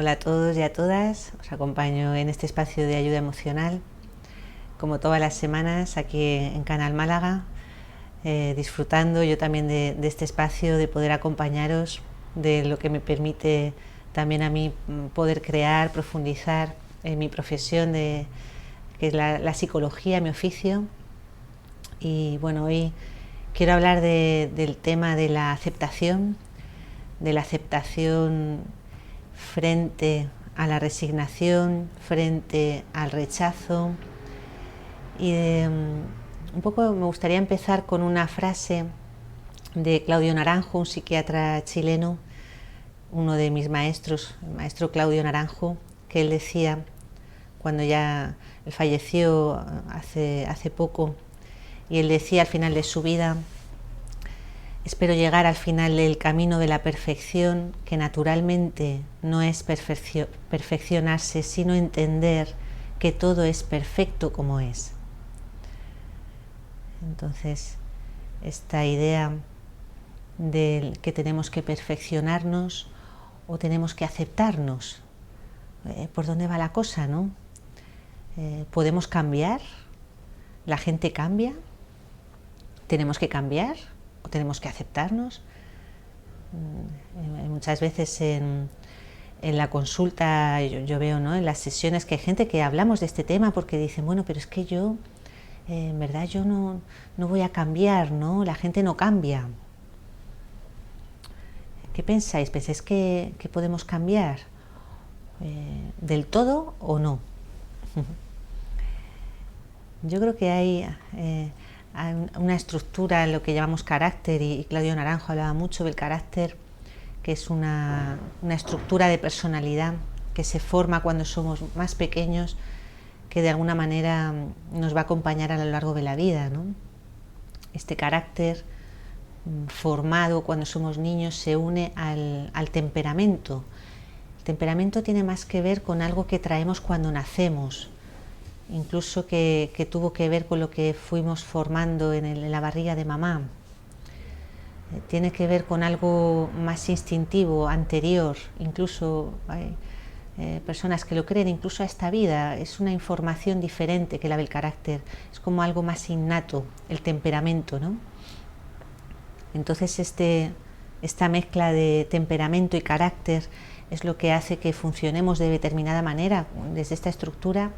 Hola a todos y a todas, os acompaño en este espacio de ayuda emocional, como todas las semanas aquí en Canal Málaga, disfrutando yo también de este espacio, de poder acompañaros, de lo que me permite también a mí poder crear, profundizar en mi profesión, que es la psicología, mi oficio. Y bueno, hoy quiero hablar del tema de la aceptación frente a la resignación, frente al rechazo. Y un poco me gustaría empezar con una frase de Claudio Naranjo, un psiquiatra chileno, uno de mis maestros, el maestro Claudio Naranjo, que él decía, cuando ya él falleció hace poco, y él decía al final de su vida: espero llegar al final del camino de la perfección, que naturalmente no es perfeccionarse, sino entender que todo es perfecto como es. Entonces, esta idea de que tenemos que perfeccionarnos o tenemos que aceptarnos, ¿por dónde va la cosa, no? ¿Podemos cambiar? ¿La gente cambia? ¿Tenemos que cambiar o tenemos que aceptarnos? Muchas veces en la consulta yo veo, ¿no?, en las sesiones, que hay gente que hablamos de este tema porque dicen, bueno, pero es que yo, en verdad yo no voy a cambiar, ¿no? La gente no cambia. ¿Qué pensáis? ¿Pensáis que podemos cambiar del todo o no? Yo creo que hay una estructura, lo que llamamos carácter, y Claudio Naranjo hablaba mucho del carácter, que es una estructura de personalidad que se forma cuando somos más pequeños, que de alguna manera nos va a acompañar a lo largo de la vida, ¿no? Este carácter formado cuando somos niños se une al temperamento. El temperamento tiene más que ver con algo que traemos cuando nacemos, incluso que tuvo que ver con lo que fuimos formando en la barriga de mamá. Tiene que ver con algo más instintivo, anterior, incluso hay personas que lo creen, incluso a esta vida. Es una información diferente que la del carácter, es como algo más innato, el temperamento, ¿no? Entonces esta mezcla de temperamento y carácter es lo que hace que funcionemos de determinada manera desde esta estructura,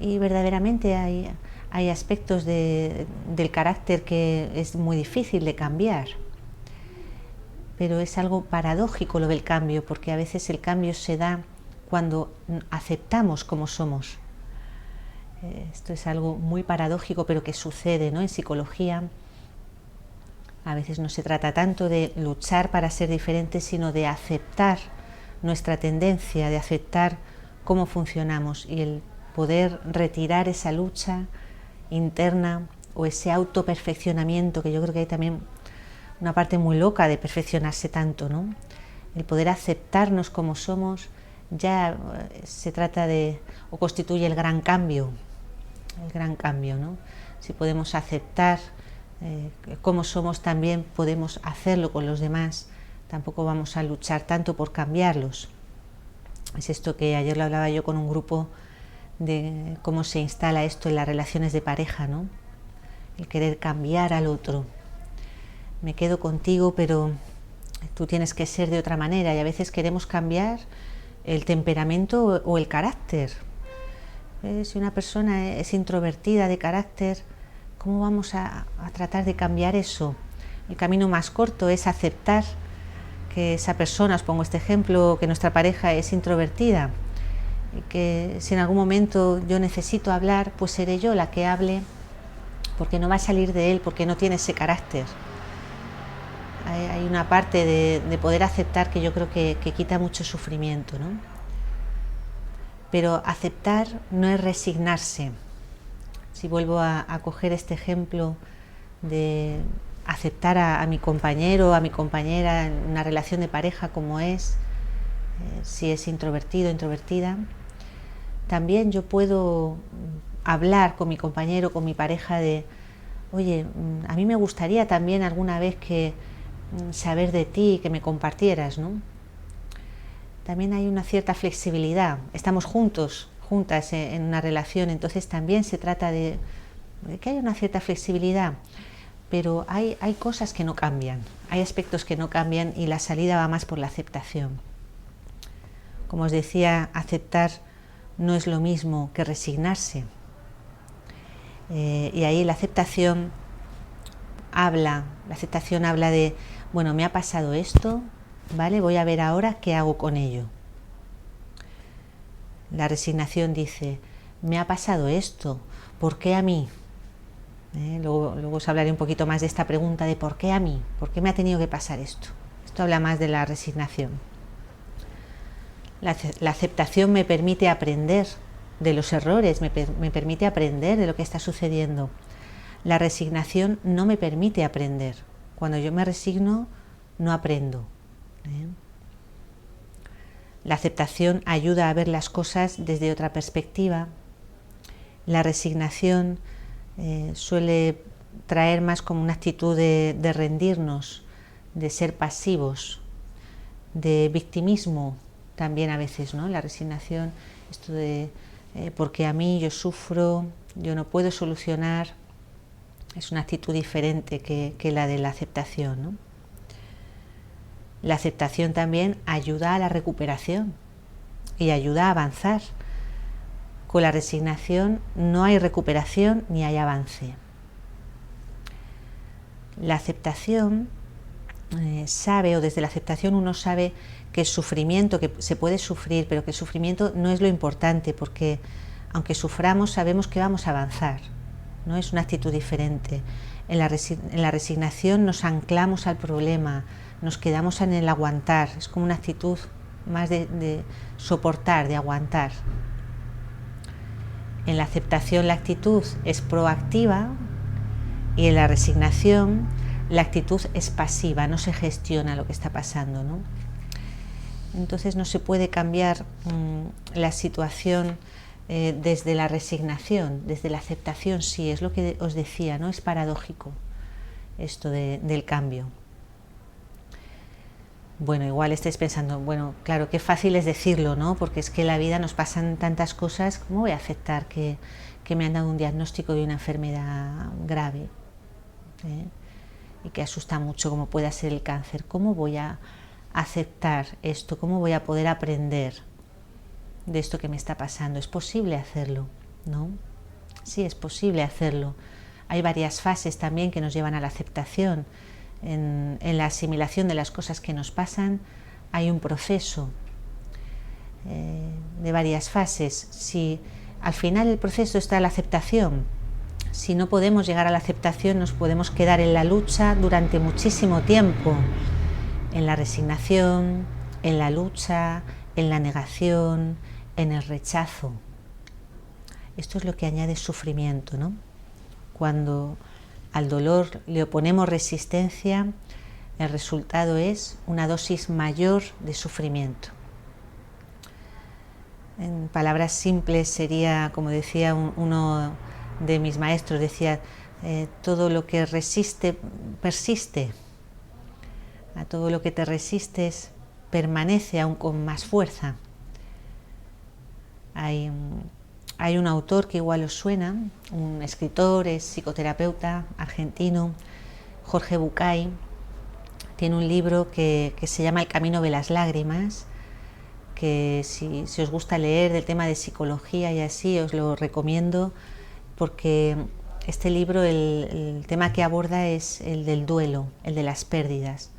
y verdaderamente hay aspectos del carácter que es muy difícil de cambiar, pero es algo paradójico lo del cambio, porque a veces el cambio se da cuando aceptamos como somos. Esto es algo muy paradójico, pero que sucede, ¿no?, en psicología. A veces no se trata tanto de luchar para ser diferentes, sino de aceptar nuestra tendencia, de aceptar cómo funcionamos, y el poder retirar esa lucha interna o ese autoperfeccionamiento, que yo creo que hay también una parte muy loca de perfeccionarse tanto, ¿no? El poder aceptarnos como somos ya se trata de, o constituye el gran cambio, ¿no? Si podemos aceptar cómo somos, también podemos hacerlo con los demás, tampoco vamos a luchar tanto por cambiarlos. Es esto que ayer lo hablaba yo con un grupo, de cómo se instala esto en las relaciones de pareja, ¿no? El querer cambiar al otro. Me quedo contigo, pero tú tienes que ser de otra manera, y a veces queremos cambiar el temperamento o el carácter. Si una persona es introvertida de carácter, ¿cómo vamos a tratar de cambiar eso? El camino más corto es aceptar que esa persona, os pongo este ejemplo, que nuestra pareja es introvertida, y que si en algún momento yo necesito hablar, pues seré yo la que hable, porque no va a salir de él, porque no tiene ese carácter. Hay una parte de poder aceptar que yo creo que quita mucho sufrimiento, ¿no? Pero aceptar no es resignarse. Si vuelvo a coger este ejemplo de aceptar a mi compañero, a mi compañera en una relación de pareja como es, si es introvertido o introvertida, también yo puedo hablar con mi compañero, con mi pareja de, oye, a mí me gustaría también alguna vez saber de ti, que me compartieras, ¿no? también hay una cierta flexibilidad. Estamos juntos, juntas en una relación, entonces también se trata de que haya una cierta flexibilidad, pero hay cosas que no cambian, hay aspectos que no cambian y la salida va más por la aceptación. Como os decía, aceptar no es lo mismo que resignarse. Y ahí la aceptación habla de, bueno, me ha pasado esto, ¿vale? Voy a ver ahora qué hago con ello. La resignación dice, me ha pasado esto, ¿por qué a mí? Luego os hablaré un poquito más de esta pregunta de ¿por qué a mí? ¿Por qué me ha tenido que pasar esto? Esto habla más de la resignación. La aceptación me permite aprender de los errores, me permite aprender de lo que está sucediendo. La resignación no me permite aprender. Cuando yo me resigno, no aprendo. La aceptación ayuda a ver las cosas desde otra perspectiva. La resignación suele traer más como una actitud de rendirnos, de ser pasivos, de victimismo también a veces, ¿no? La resignación, esto de porque a mí yo sufro, yo no puedo solucionar, es una actitud diferente que la de la aceptación, ¿no? La aceptación también ayuda a la recuperación y ayuda a avanzar. Con la resignación no hay recuperación ni hay avance. La aceptación sabe, o desde la aceptación uno sabe que el sufrimiento, que se puede sufrir, pero que el sufrimiento no es lo importante, porque aunque suframos sabemos que vamos a avanzar, ¿no? Es una actitud diferente. En la resignación nos anclamos al problema, nos quedamos en el aguantar, es como una actitud más de soportar, de aguantar. En la aceptación la actitud es proactiva y en la resignación la actitud es pasiva, no se gestiona lo que está pasando, ¿no? Entonces no se puede cambiar la situación desde la resignación, desde la aceptación sí, es lo que os decía, ¿no? Es paradójico esto del cambio. Bueno, igual estáis pensando, bueno, claro, qué fácil es decirlo, ¿no? Porque es que en la vida nos pasan tantas cosas, ¿cómo voy a aceptar que me han dado un diagnóstico de una enfermedad grave? Y que asusta mucho, como pueda ser el cáncer. ¿Cómo voy a aceptar esto? ¿Cómo voy a poder aprender de esto que me está pasando? ¿Es posible hacerlo? ¿No? Sí, es posible hacerlo. Hay varias fases también que nos llevan a la aceptación. En la asimilación de las cosas que nos pasan hay un proceso de varias fases. Si al final el proceso está la aceptación, si no podemos llegar a la aceptación nos podemos quedar en la lucha durante muchísimo tiempo, en la resignación, en la lucha, en la negación, en el rechazo. Esto es lo que añade sufrimiento, ¿no? Cuando al dolor le oponemos resistencia, el resultado es una dosis mayor de sufrimiento. En palabras simples sería, como decía uno de mis maestros, decía, todo lo que resiste, persiste. A todo lo que te resistes, permanece aún con más fuerza. Hay un autor que igual os suena, un escritor, es psicoterapeuta argentino, Jorge Bucay. Tiene un libro que se llama El camino de las lágrimas, que si os gusta leer del tema de psicología y así, os lo recomiendo, porque este libro, el tema que aborda es el del duelo, el de las pérdidas.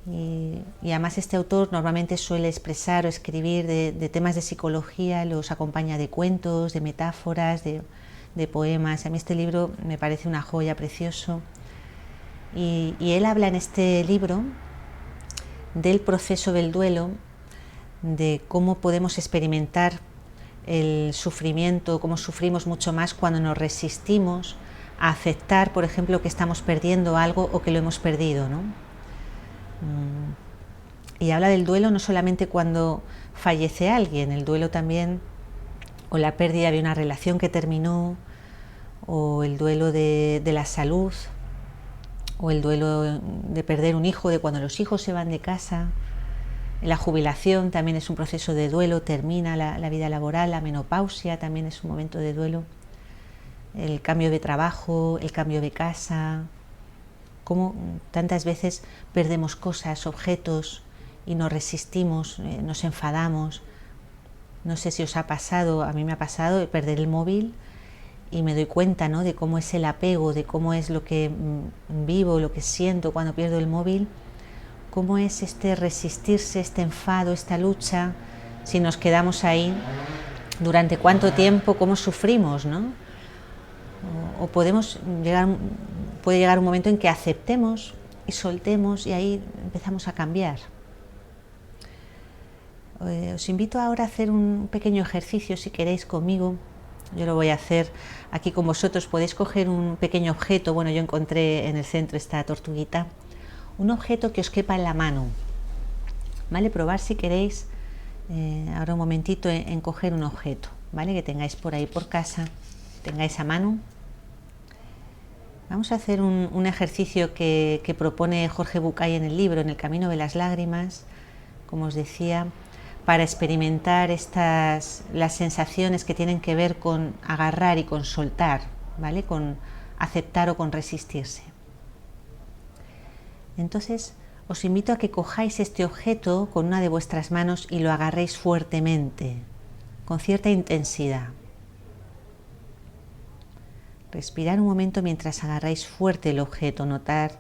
Y además este autor normalmente suele expresar o escribir de temas de psicología, los acompaña de cuentos, de metáforas, de poemas. A mí este libro me parece una joya, precioso. Y él habla en este libro del proceso del duelo, de cómo podemos experimentar el sufrimiento, cómo sufrimos mucho más cuando nos resistimos a aceptar, por ejemplo, que estamos perdiendo algo o que lo hemos perdido, ¿no? Y habla del duelo no solamente cuando fallece alguien, el duelo también, o la pérdida de una relación que terminó, o el duelo de la salud, o el duelo de perder un hijo, de cuando los hijos se van de casa. La jubilación también es un proceso de duelo, termina la vida laboral, la menopausia también es un momento de duelo, el cambio de trabajo, el cambio de casa, como tantas veces perdemos cosas, objetos y nos resistimos, nos enfadamos. No sé si os ha pasado, a mí me ha pasado de perder el móvil y me doy cuenta, ¿no?, de cómo es el apego, de cómo es lo que vivo, lo que siento cuando pierdo el móvil, cómo es este resistirse, este enfado, esta lucha, si nos quedamos ahí, durante cuánto tiempo, cómo sufrimos, ¿no? O puede llegar un momento en que aceptemos y soltemos y ahí empezamos a cambiar. Os invito ahora a hacer un pequeño ejercicio, si queréis, conmigo. Yo lo voy a hacer aquí con vosotros. Podéis coger un pequeño objeto. Bueno, yo encontré en el centro esta tortuguita. Un objeto que os quepa en la mano. ¿Vale? Probar, si queréis, ahora un momentito, en coger un objeto, ¿vale?, que tengáis por ahí por casa, tengáis a mano. Vamos a hacer un ejercicio que propone Jorge Bucay en el libro, en El camino de las lágrimas, como os decía, para experimentar las sensaciones que tienen que ver con agarrar y con soltar, ¿vale?, con aceptar o con resistirse. Entonces, os invito a que cojáis este objeto con una de vuestras manos y lo agarréis fuertemente, con cierta intensidad. Respirar un momento mientras agarráis fuerte el objeto, notar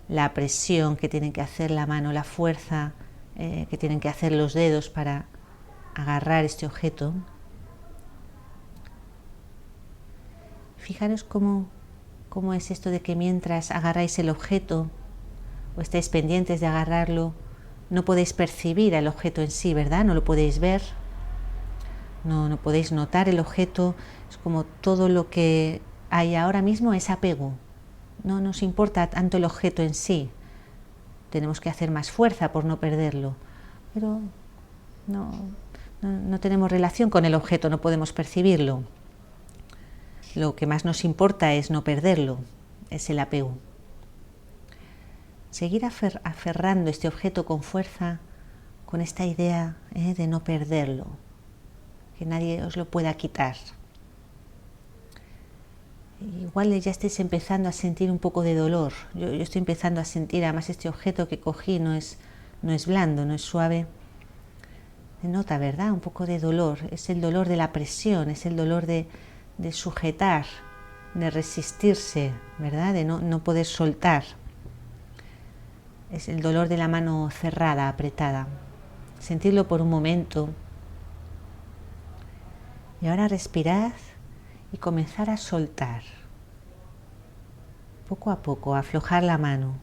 la presión que tienen que hacer la mano, la fuerza que tienen que hacer los dedos para agarrar este objeto. Fijaros cómo es esto de que mientras agarráis el objeto o estáis pendientes de agarrarlo, no podéis percibir el objeto en sí, ¿verdad? No lo podéis ver, no podéis notar el objeto. Es como todo lo que hay ahora mismo es apego. No nos importa tanto el objeto en sí. Tenemos que hacer más fuerza por no perderlo, pero no tenemos relación con el objeto, no podemos percibirlo. Lo que más nos importa es no perderlo, es el apego. Seguir aferrando este objeto con fuerza, con esta idea de no perderlo, que nadie os lo pueda quitar. Igual ya estáis empezando a sentir un poco de dolor. Yo estoy empezando a sentir, además este objeto que cogí no es blando, no es suave. Se nota, ¿verdad?, un poco de dolor. Es el dolor de la presión, es el dolor de sujetar, de resistirse, ¿verdad?, de no poder soltar. Es el dolor de la mano cerrada, apretada. Sentirlo por un momento. Y ahora respirad y comenzar a soltar. Poco a poco, aflojar la mano,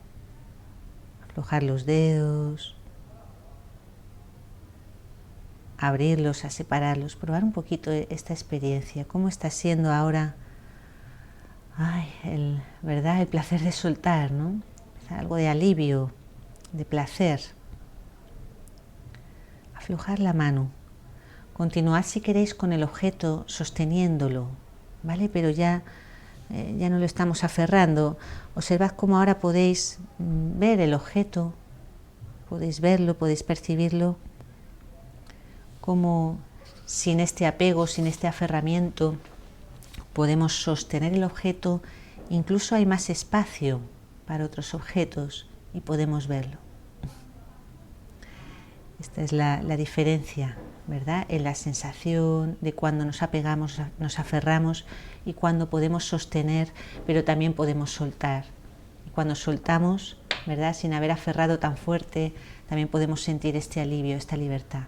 aflojar los dedos, abrirlos, a separarlos, probar un poquito esta experiencia. ¿Cómo está siendo ahora? ¿Verdad? El placer de soltar, ¿no? Algo de alivio, de placer. Aflojar la mano. Continuad, si queréis, con el objeto sosteniéndolo, ¿vale? Pero ya no lo estamos aferrando. Observad cómo ahora podéis ver el objeto, podéis verlo, podéis percibirlo, cómo sin este apego, sin este aferramiento, podemos sostener el objeto. Incluso hay más espacio para otros objetos y podemos verlo. Esta es la diferencia, ¿verdad?, en la sensación de cuando nos apegamos, nos aferramos, y cuando podemos sostener, pero también podemos soltar. Y cuando soltamos, ¿verdad?, sin haber aferrado tan fuerte, también podemos sentir este alivio, esta libertad.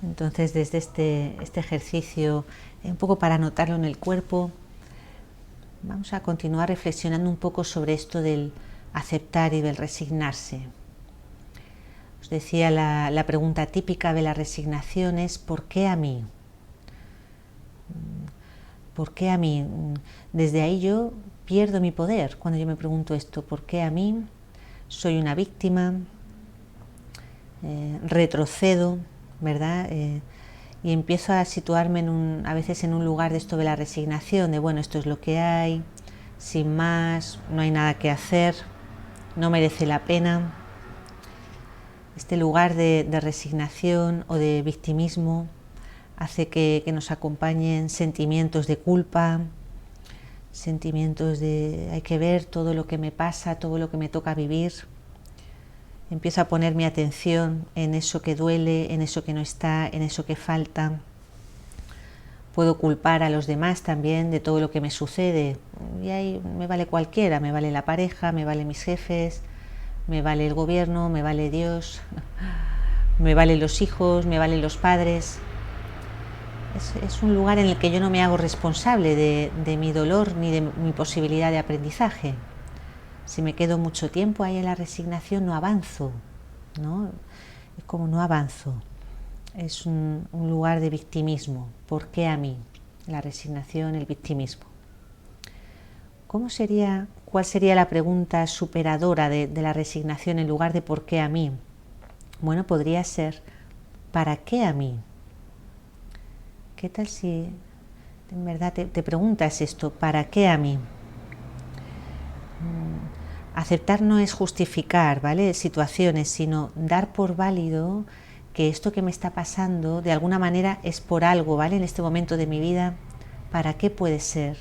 Entonces, desde este ejercicio, un poco para notarlo en el cuerpo, vamos a continuar reflexionando un poco sobre esto del aceptar y del resignarse. Os decía, la pregunta típica de la resignación es ¿por qué a mí? ¿Por qué a mí? Desde ahí yo pierdo mi poder cuando yo me pregunto esto. ¿Por qué a mí? Soy una víctima, retrocedo, ¿verdad? Y empiezo a situarme a veces en un lugar de esto de la resignación, de bueno, esto es lo que hay, sin más, no hay nada que hacer, no merece la pena. Este lugar de resignación o de victimismo hace que nos acompañen sentimientos de culpa, sentimientos de hay que ver todo lo que me pasa, todo lo que me toca vivir. Empiezo a poner mi atención en eso que duele, en eso que no está, en eso que falta. Puedo culpar a los demás también de todo lo que me sucede. Y ahí me vale cualquiera, me vale la pareja, me vale mis jefes, me vale el gobierno, me vale Dios, me valen los hijos, me valen los padres. Es un lugar en el que yo no me hago responsable de mi dolor ni de mi posibilidad de aprendizaje. Si me quedo mucho tiempo ahí en la resignación no avanzo, ¿no? Es como no avanzo. Es un lugar de victimismo. ¿Por qué a mí? La resignación, el victimismo. ¿Cuál sería la pregunta superadora de la resignación en lugar de ¿por qué a mí? Bueno, podría ser ¿para qué a mí? ¿Qué tal si en verdad te preguntas esto? ¿Para qué a mí? Aceptar no es justificar, ¿vale?, situaciones, sino dar por válido que esto que me está pasando de alguna manera es por algo, ¿vale? En este momento de mi vida, ¿para qué puede ser?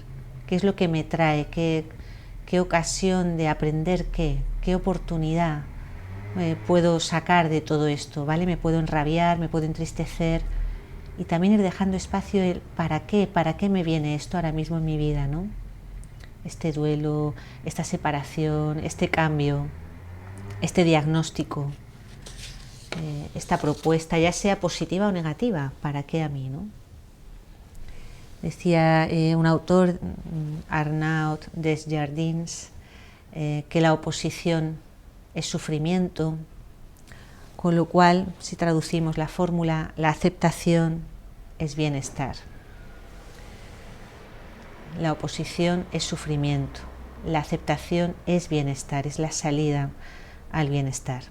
¿Qué es lo que me trae? ¿Qué ocasión de aprender qué oportunidad puedo sacar de todo esto, ¿vale? Me puedo enrabiar, me puedo entristecer y también ir dejando espacio el ¿para qué me viene esto ahora mismo en mi vida, ¿no? Este duelo, esta separación, este cambio, este diagnóstico, esta propuesta, ya sea positiva o negativa, ¿para qué a mí, no? Decía un autor, Arnaud Desjardins, que la oposición es sufrimiento, con lo cual, si traducimos la fórmula, la aceptación es bienestar. La oposición es sufrimiento, la aceptación es bienestar, es la salida al bienestar.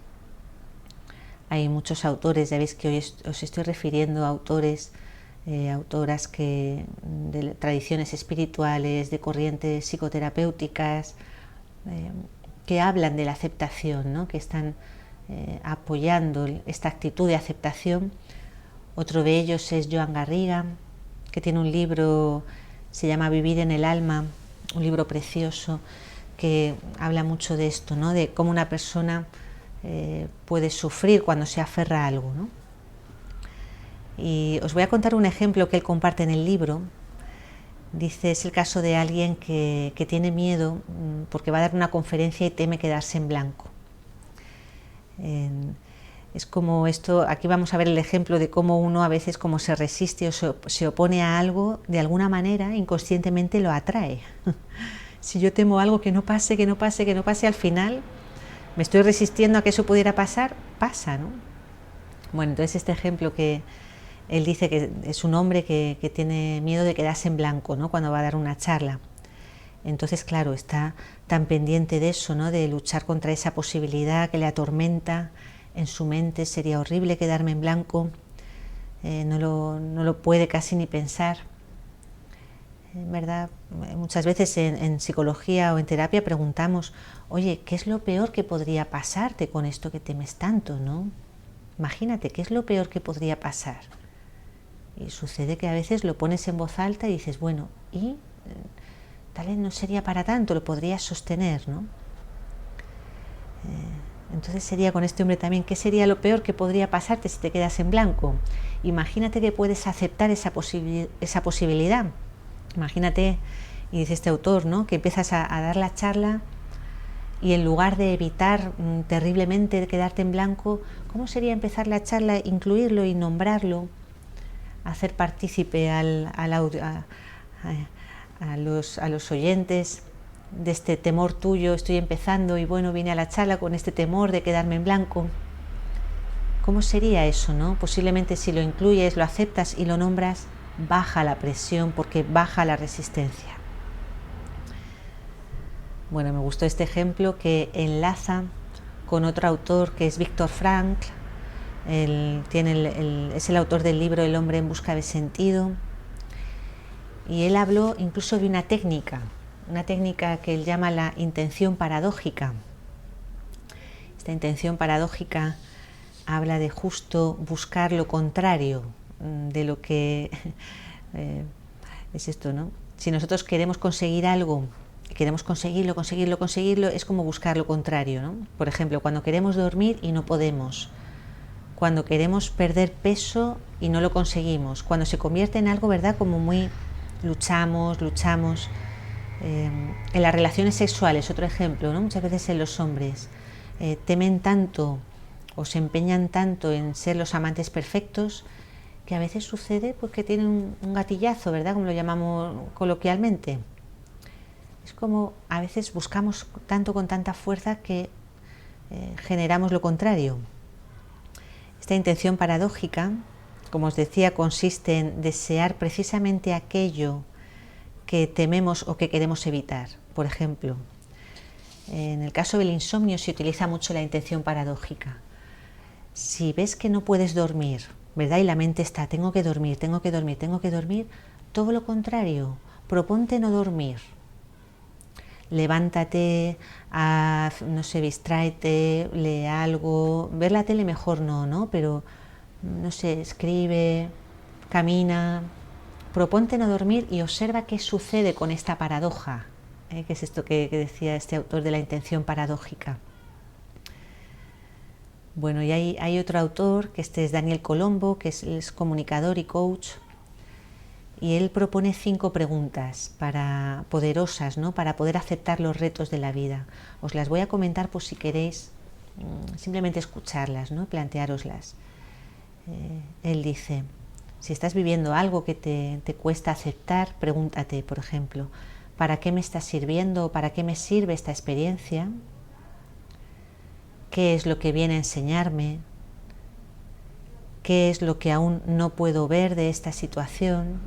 Hay muchos autores, ya veis que hoy os estoy refiriendo a autores, autoras de tradiciones espirituales, de corrientes psicoterapéuticas, que hablan de la aceptación, ¿no?, que están apoyando esta actitud de aceptación. Otro de ellos es Joan Garriga, que tiene un libro, se llama Vivir en el alma, un libro precioso que habla mucho de esto, ¿no?, de cómo una persona puede sufrir cuando se aferra a algo, ¿no? Y os voy a contar un ejemplo que él comparte en el libro. Dice, es el caso de alguien que tiene miedo porque va a dar una conferencia y teme quedarse en blanco. Es como esto, aquí vamos a ver el ejemplo de cómo uno a veces como se resiste o se opone a algo, de alguna manera inconscientemente lo atrae. Si yo temo algo que no pase, al final me estoy resistiendo a que eso pudiera pasar, pasa, ¿no? Bueno, entonces este ejemplo que él dice que es un hombre que tiene miedo de quedarse en blanco, ¿no?, cuando va a dar una charla. Entonces, claro, está tan pendiente de eso, ¿no?, de luchar contra esa posibilidad que le atormenta en su mente. Sería horrible quedarme en blanco, no lo puede casi ni pensar. En verdad, muchas veces en psicología o en terapia preguntamos, oye, ¿qué es lo peor que podría pasarte con esto que temes tanto, ¿no? Imagínate, ¿qué es lo peor que podría pasar? Y sucede que a veces lo pones en voz alta y dices, bueno, y tal vez no sería para tanto, lo podrías sostener, ¿no? Entonces sería con este hombre también, ¿qué sería lo peor que podría pasarte si te quedas en blanco? Imagínate que puedes aceptar esa posibilidad. Imagínate, y dice este autor, ¿no?, que empiezas a dar la charla y en lugar de evitar terriblemente quedarte en blanco, ¿cómo sería empezar la charla, incluirlo y nombrarlo? Hacer partícipe a los oyentes de este temor tuyo, estoy empezando y bueno, vine a la charla con este temor de quedarme en blanco. ¿Cómo sería eso, no? Posiblemente si lo incluyes, lo aceptas y lo nombras, baja la presión porque baja la resistencia. Bueno, me gustó este ejemplo que enlaza con otro autor que es Viktor Frankl. Es el autor del libro El hombre en busca de sentido, y él habló incluso de una técnica que él llama la intención paradójica. Esta intención paradójica habla de justo buscar lo contrario de lo que es esto, ¿no? Si nosotros queremos conseguir algo, queremos conseguirlo, es como buscar lo contrario, ¿no? Por ejemplo, cuando queremos dormir y no podemos, cuando queremos perder peso y no lo conseguimos, cuando se convierte en algo, ¿verdad? Como muy luchamos. En las relaciones sexuales, otro ejemplo, ¿no? Muchas veces en los hombres temen tanto o se empeñan tanto en ser los amantes perfectos que a veces sucede pues, que tienen un gatillazo, ¿verdad? Como lo llamamos coloquialmente. Es como a veces buscamos tanto con tanta fuerza que generamos lo contrario. Esta intención paradójica, como os decía, consiste en desear precisamente aquello que tememos o que queremos evitar. Por ejemplo, en el caso del insomnio se utiliza mucho la intención paradójica. Si ves que no puedes dormir, ¿verdad? Y la mente está, tengo que dormir, todo lo contrario, proponte no dormir. Levántate, no sé, distráete, lee algo, ver la tele mejor no, pero no sé, escribe, camina, proponte no dormir y observa qué sucede con esta paradoja, que es esto que decía este autor de la intención paradójica. Bueno, y hay otro autor, que este es Daniel Colombo, que es comunicador y coach, y él propone 5 preguntas poderosas, ¿no? Para poder aceptar los retos de la vida. Os las voy a comentar por si queréis simplemente escucharlas, ¿no? Planteároslas. Él dice, si estás viviendo algo que te cuesta aceptar, pregúntate, por ejemplo, ¿para qué me está sirviendo o para qué me sirve esta experiencia? ¿Qué es lo que viene a enseñarme? ¿Qué es lo que aún no puedo ver de esta situación?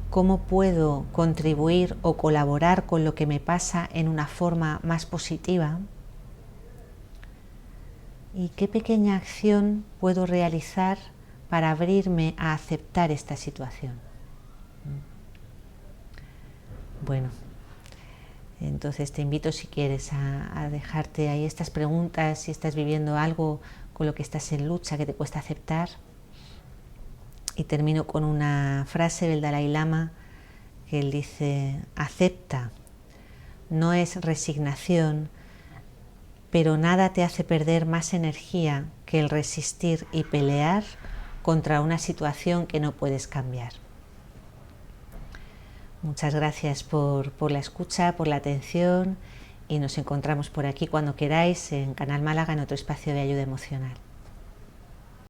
¿Cómo puedo contribuir o colaborar con lo que me pasa en una forma más positiva? ¿Y qué pequeña acción puedo realizar para abrirme a aceptar esta situación? Bueno, entonces te invito, si quieres, a dejarte ahí estas preguntas, si estás viviendo algo con lo que estás en lucha, que te cuesta aceptar. Y termino con una frase del Dalai Lama, que él dice, acepta, no es resignación, pero nada te hace perder más energía que el resistir y pelear contra una situación que no puedes cambiar. Muchas gracias por la escucha, por la atención, y nos encontramos por aquí cuando queráis en Canal Málaga en otro espacio de ayuda emocional.